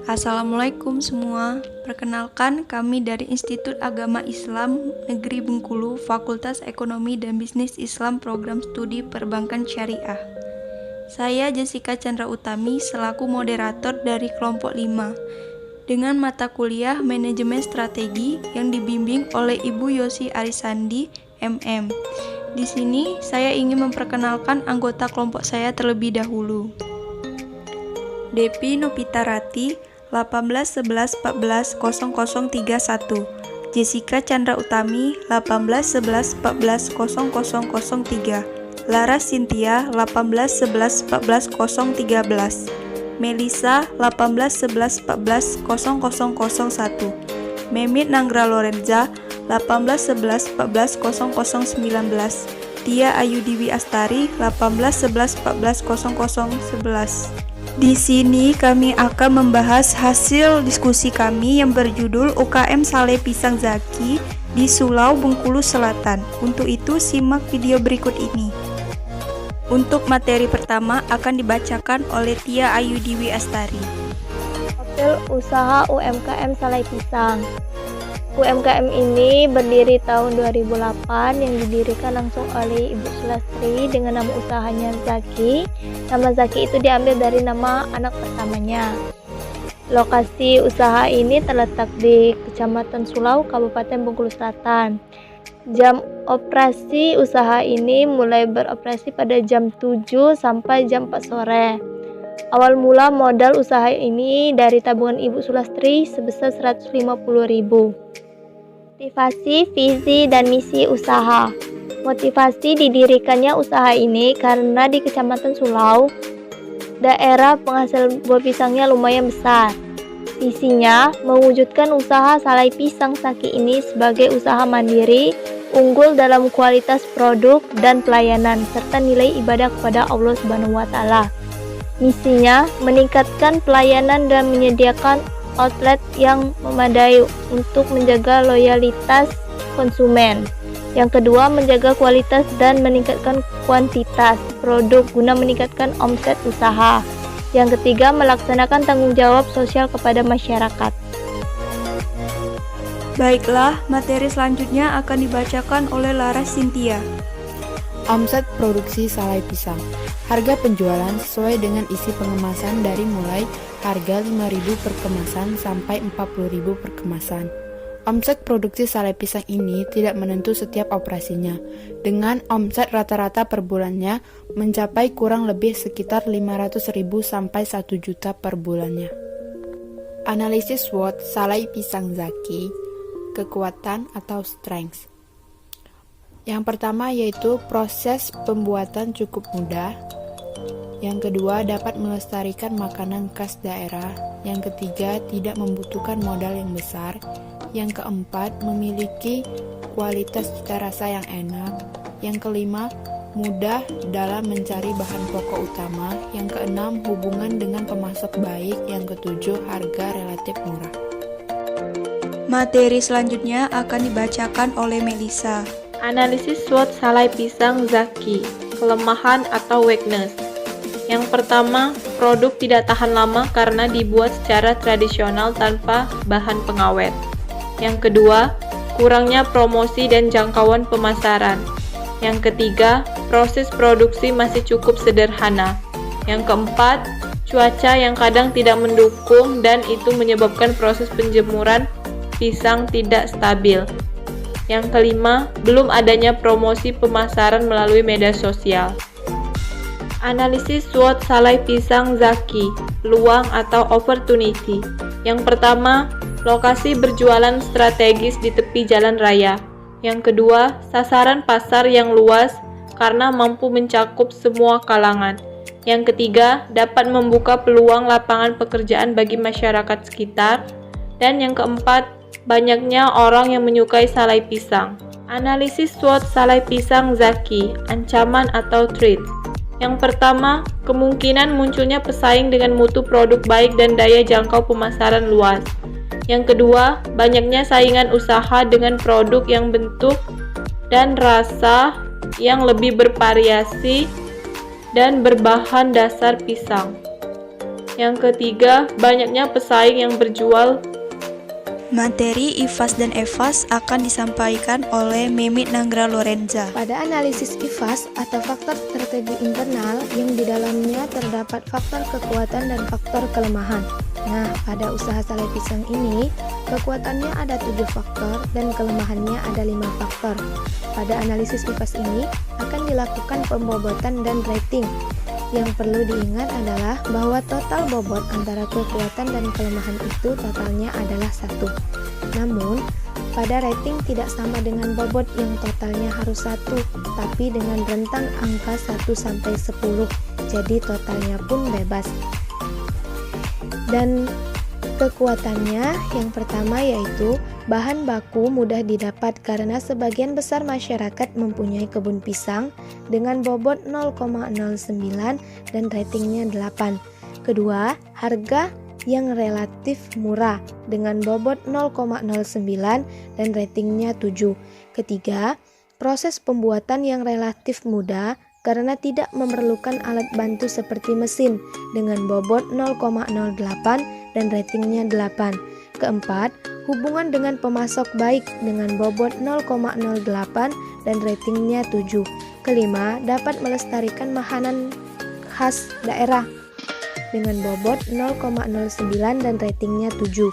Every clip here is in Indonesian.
Assalamualaikum semua. Perkenalkan, kami dari Institut Agama Islam Negeri Bengkulu, Fakultas Ekonomi dan Bisnis Islam Program Studi Perbankan Syariah. Saya Jessica Chandra Utami selaku moderator dari kelompok 5 dengan mata kuliah Manajemen Strategi yang dibimbing oleh Ibu Yosi Arisandi, MM. Di sini saya ingin memperkenalkan anggota kelompok saya terlebih dahulu. Depi Nopitarati 18 11 14 0031, Jessica Chandra Utami 18 11 14 0003, Laras Cynthia 18 11 14 013, Melissa 18 11 14 0001, Memit Nanggra Lorenza 18 11 14 0019, Tia Ayu Diwi Astari 18 11 14 0011. Di sini kami akan membahas hasil diskusi kami yang berjudul UKM Saleh Pisang Zaki di Sulau, Bengkulu Selatan. Untuk itu simak video berikut ini. Untuk materi pertama akan dibacakan oleh Tia Ayu Diwi Astari. Profil usaha UMKM Saleh Pisang. UMKM ini berdiri tahun 2008 yang didirikan langsung oleh Ibu Sulastri dengan nama usahanya Zaki. Nama Zaki itu diambil dari nama anak pertamanya. Lokasi usaha ini terletak di Kecamatan Sulau, Kabupaten Bengkulu Selatan. Jam operasi usaha ini mulai beroperasi pada jam 7 sampai jam 4 sore. Awal mula modal usaha ini dari tabungan Ibu Sulastri sebesar 150.000. Motivasi, visi, dan misi usaha. Motivasi didirikannya usaha ini karena di Kecamatan Sulau, daerah penghasil buah pisangnya lumayan besar. Visinya mewujudkan usaha Saleh Pisang Zaki ini sebagai usaha mandiri, unggul dalam kualitas produk dan pelayanan, serta nilai ibadah kepada Allah Subhanahu wa Ta'ala. Misinya meningkatkan pelayanan dan menyediakan outlet yang memadai untuk menjaga loyalitas konsumen. Yang kedua, menjaga kualitas dan meningkatkan kuantitas produk guna meningkatkan omset usaha. Yang ketiga, melaksanakan tanggung jawab sosial kepada masyarakat. Baiklah, materi selanjutnya akan dibacakan oleh Laras Cynthia. Omset produksi Saleh Pisang. Harga penjualan sesuai dengan isi pengemasan dari mulai harga 5.000 per kemasan sampai 40.000 per kemasan. Omset produksi Saleh Pisang ini tidak menentu setiap operasinya, dengan omset rata-rata per bulannya mencapai kurang lebih sekitar 500.000 sampai 1 juta per bulannya. Analisis SWOT Saleh Pisang Zaki, kekuatan atau strengths. Yang pertama yaitu proses pembuatan cukup mudah. Yang kedua, dapat melestarikan makanan khas daerah. Yang ketiga, tidak membutuhkan modal yang besar. Yang keempat, memiliki kualitas cita rasa yang enak. Yang kelima, mudah dalam mencari bahan pokok utama. Yang keenam, hubungan dengan pemasok baik. Yang ketujuh, harga relatif murah. Materi selanjutnya akan dibacakan oleh Melissa. Analisis SWOT Saleh Pisang Zaki, kelemahan atau weakness. Yang pertama, produk tidak tahan lama karena dibuat secara tradisional tanpa bahan pengawet. Yang kedua, kurangnya promosi dan jangkauan pemasaran. Yang ketiga, proses produksi masih cukup sederhana. Yang keempat, cuaca yang kadang tidak mendukung dan itu menyebabkan proses penjemuran pisang tidak stabil. Yang kelima, belum adanya promosi pemasaran melalui media sosial. Analisis SWOT Saleh Pisang Zaki, peluang atau opportunity. Yang pertama, lokasi berjualan strategis di tepi jalan raya. Yang kedua, sasaran pasar yang luas karena mampu mencakup semua kalangan. Yang ketiga, dapat membuka peluang lapangan pekerjaan bagi masyarakat sekitar. Dan yang keempat, banyaknya orang yang menyukai Saleh Pisang. Analisis SWOT Saleh Pisang Zaki, ancaman atau threat. Yang pertama, kemungkinan munculnya pesaing dengan mutu produk baik dan daya jangkau pemasaran luas. Yang kedua, banyaknya saingan usaha dengan produk yang bentuk dan rasa yang lebih bervariasi dan berbahan dasar pisang. Yang ketiga, banyaknya pesaing yang berjual. Materi IFAS dan EFAS akan disampaikan oleh Memit Nanggra Lorenza. Pada analisis IFAS atau faktor strategi internal yang di dalamnya terdapat faktor kekuatan dan faktor kelemahan. Nah, pada usaha sale pisang ini, kekuatannya ada 7 faktor dan kelemahannya ada 5 faktor. Pada analisis IFAS ini akan dilakukan pembobotan dan rating. Yang perlu diingat adalah bahwa total bobot antara kekuatan dan kelemahan itu totalnya adalah 1. Namun, pada rating tidak sama dengan bobot yang totalnya harus 1, tapi dengan rentang angka 1 sampai 10. Jadi totalnya pun bebas. Dan kekuatannya yang pertama yaitu bahan baku mudah didapat karena sebagian besar masyarakat mempunyai kebun pisang dengan bobot 0,09 dan ratingnya 8. Kedua, harga yang relatif murah dengan bobot 0,09 dan ratingnya 7. Ketiga, proses pembuatan yang relatif mudah karena tidak memerlukan alat bantu seperti mesin dengan bobot 0,08 dan ratingnya 8. Keempat, hubungan dengan pemasok baik dengan bobot 0,08 dan ratingnya 7. Kelima, dapat melestarikan makanan khas daerah dengan bobot 0,09 dan ratingnya 7.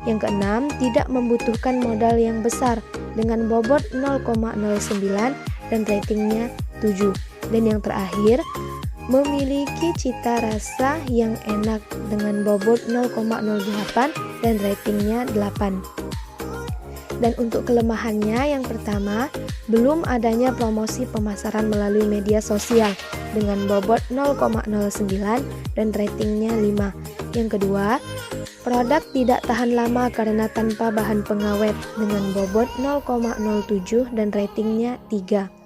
Yang keenam, tidak membutuhkan modal yang besar dengan bobot 0,09 dan ratingnya 7. Dan yang terakhir, memiliki cita rasa yang enak dengan bobot 0,08 dan ratingnya 8. Dan untuk kelemahannya yang pertama, belum adanya promosi pemasaran melalui media sosial dengan bobot 0,09 dan ratingnya 5. Yang kedua, produk tidak tahan lama karena tanpa bahan pengawet dengan bobot 0,07 dan ratingnya 3.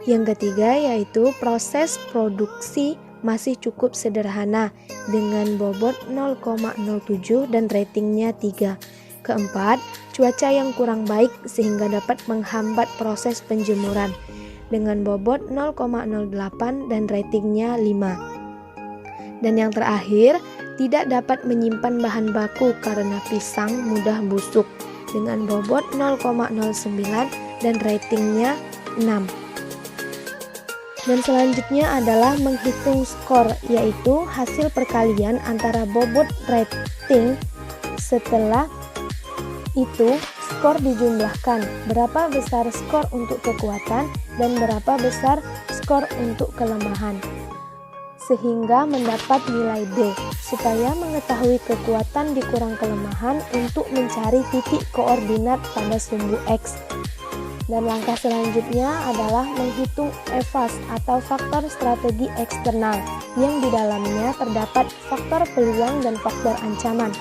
Yang ketiga yaitu proses produksi masih cukup sederhana dengan bobot 0,07 dan ratingnya 3. Keempat, cuaca yang kurang baik sehingga dapat menghambat proses penjemuran dengan bobot 0,08 dan ratingnya 5. Dan yang terakhir, tidak dapat menyimpan bahan baku karena pisang mudah busuk dengan bobot 0,09 dan ratingnya 6. Dan selanjutnya adalah menghitung skor, yaitu hasil perkalian antara bobot rating. Setelah itu skor dijumlahkan, berapa besar skor untuk kekuatan dan berapa besar skor untuk kelemahan, sehingga mendapat nilai D. Supaya mengetahui kekuatan dikurang kelemahan untuk mencari titik koordinat pada sumbu X. Dan langkah selanjutnya adalah menghitung EFAS atau faktor strategi eksternal yang di dalamnya terdapat faktor peluang dan faktor ancaman.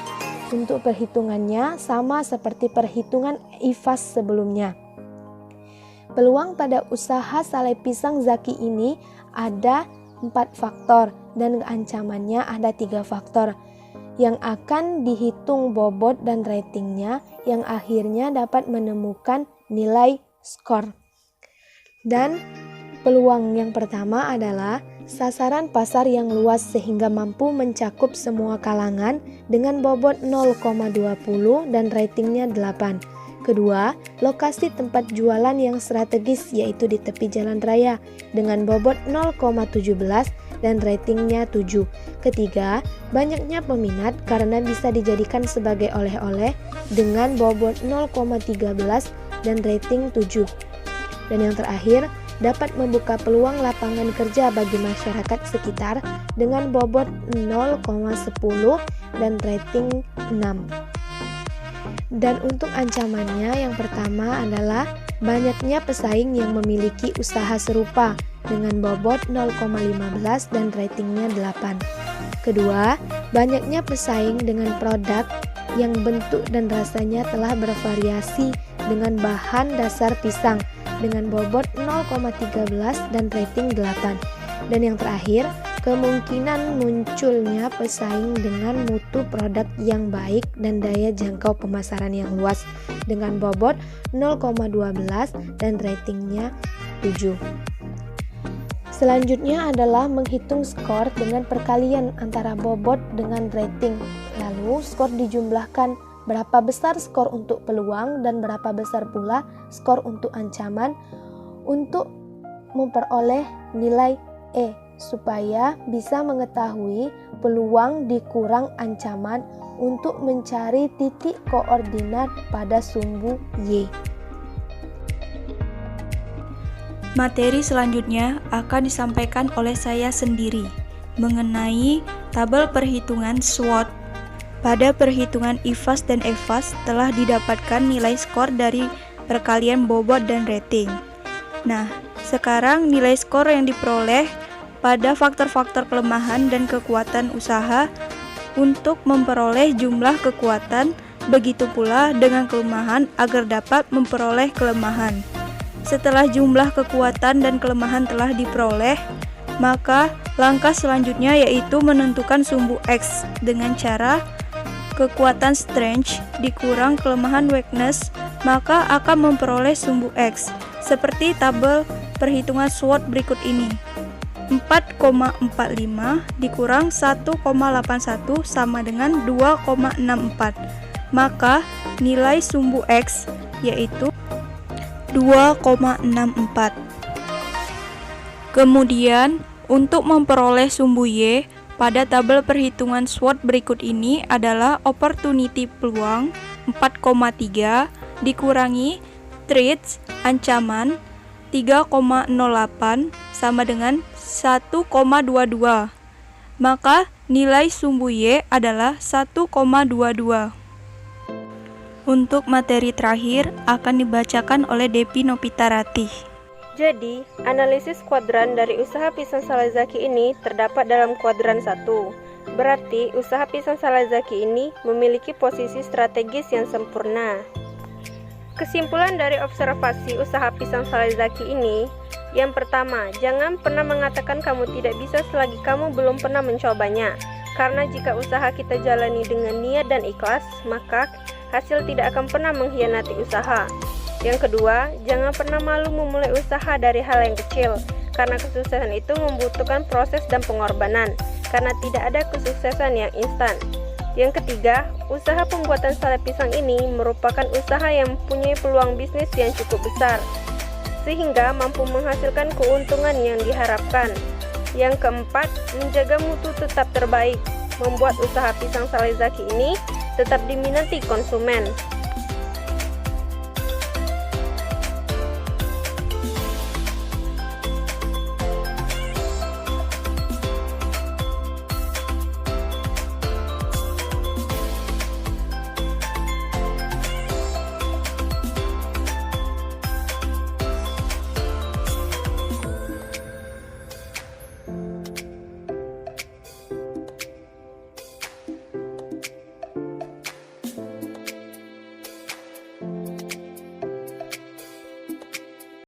Untuk perhitungannya sama seperti perhitungan IFAS sebelumnya. Peluang pada usaha sale pisang Zaki ini ada 4 faktor dan ancamannya ada 3 faktor yang akan dihitung bobot dan ratingnya yang akhirnya dapat menemukan nilai skor. Dan peluang yang pertama adalah sasaran pasar yang luas sehingga mampu mencakup semua kalangan dengan bobot 0,20 dan ratingnya 8. Kedua, lokasi tempat jualan yang strategis yaitu di tepi jalan raya dengan bobot 0,17 dan ratingnya 7. Ketiga, banyaknya peminat karena bisa dijadikan sebagai oleh-oleh dengan bobot 0,13 dan rating 7. Dan yang terakhir, dapat membuka peluang lapangan kerja bagi masyarakat sekitar dengan bobot 0,10 dan rating 6. Dan untuk ancamannya yang pertama adalah banyaknya pesaing yang memiliki usaha serupa dengan bobot 0,15 dan ratingnya 8. Kedua, banyaknya pesaing dengan produk yang bentuk dan rasanya telah bervariasi dengan bahan dasar pisang dengan bobot 0,13 dan rating 8. Dan yang terakhir, kemungkinan munculnya pesaing dengan mutu produk yang baik dan daya jangkau pemasaran yang luas dengan bobot 0,12 dan ratingnya 7. Selanjutnya adalah menghitung skor dengan perkalian antara bobot dengan rating. Lalu skor dijumlahkan, berapa besar skor untuk peluang dan berapa besar pula skor untuk ancaman untuk memperoleh nilai E, supaya bisa mengetahui peluang dikurang ancaman untuk mencari titik koordinat pada sumbu Y. Materi selanjutnya akan disampaikan oleh saya sendiri mengenai tabel perhitungan SWOT. Pada perhitungan IFAS dan EFAS telah didapatkan nilai skor dari perkalian bobot dan rating. Nah, sekarang nilai skor yang diperoleh pada faktor-faktor kelemahan dan kekuatan usaha untuk memperoleh jumlah kekuatan, begitu pula dengan kelemahan agar dapat memperoleh kelemahan. Setelah jumlah kekuatan dan kelemahan telah diperoleh, maka langkah selanjutnya yaitu menentukan sumbu X dengan cara kekuatan strength dikurang kelemahan weakness, maka akan memperoleh sumbu X seperti tabel perhitungan SWOT berikut ini. 4,45 dikurang 1,81 sama dengan 2,64. Maka nilai sumbu X yaitu 2,64. Kemudian untuk memperoleh sumbu Y pada tabel perhitungan SWOT berikut ini adalah opportunity peluang 4,3 dikurangi threats ancaman 3,08 sama dengan 1,22. Maka nilai sumbu Y adalah 1,22. Untuk materi terakhir akan dibacakan oleh Depi Nopitarati. Jadi, analisis kuadran dari usaha pisang Salazaki ini terdapat dalam kuadran 1. Berarti, usaha pisang Salazaki ini memiliki posisi strategis yang sempurna. Kesimpulan dari observasi usaha pisang Salazaki ini, yang pertama, jangan pernah mengatakan kamu tidak bisa selagi kamu belum pernah mencobanya. Karena jika usaha kita jalani dengan niat dan ikhlas, maka hasil tidak akan pernah mengkhianati usaha. Yang kedua, jangan pernah malu memulai usaha dari hal yang kecil, karena kesuksesan itu membutuhkan proses dan pengorbanan, karena tidak ada kesuksesan yang instan. Yang ketiga, usaha pembuatan sale pisang ini merupakan usaha yang mempunyai peluang bisnis yang cukup besar, sehingga mampu menghasilkan keuntungan yang diharapkan. Yang keempat, menjaga mutu tetap terbaik, membuat usaha pisang Salazaki ini tetap diminati konsumen.